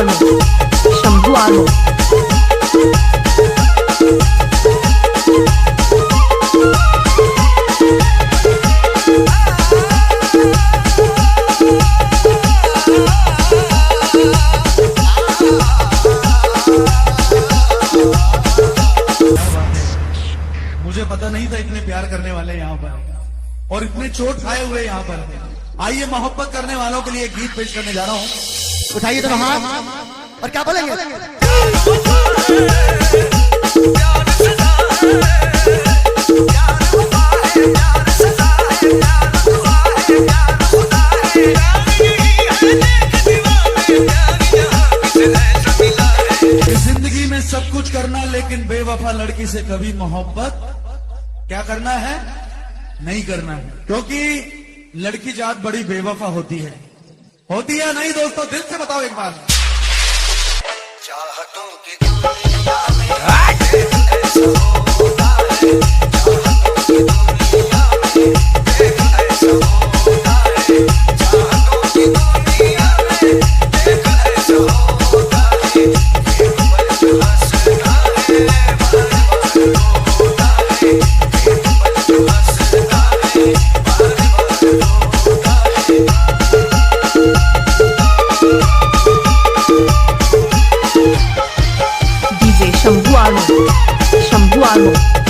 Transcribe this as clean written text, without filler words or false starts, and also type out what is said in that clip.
आर्नो, शंभू आर्नो। मुझे पता नहीं था इतने प्यार करने वाले यहाँ पर और इतने चोट खाए हुए यहाँ पर। आइए मोहब्बत करने वालों के लिए एक गीत पेश करने जा रहा हूँ। उठाइए दोनों हाथ और क्या बोलेंगे? जिंदगी में सब कुछ करना लेकिन बेवफा लड़की से कभी मोहब्बत क्या करना है, नहीं करना है, क्योंकि लड़की जात बड़ी बेवफा होती है या नहीं दोस्तों? दिल से बताओ एक बार। चाहतों की दुनिया में ऐसा होता है, चाहतों की दुनिया में ऐसा होता है, चाहतों की दुनिया में ऐसा होता है, एक पल हंसता है बार बार रोता है, एक पल हंसता है बार बार रोता है। डीजे शंभू आर्नो, शंभू आर्नो।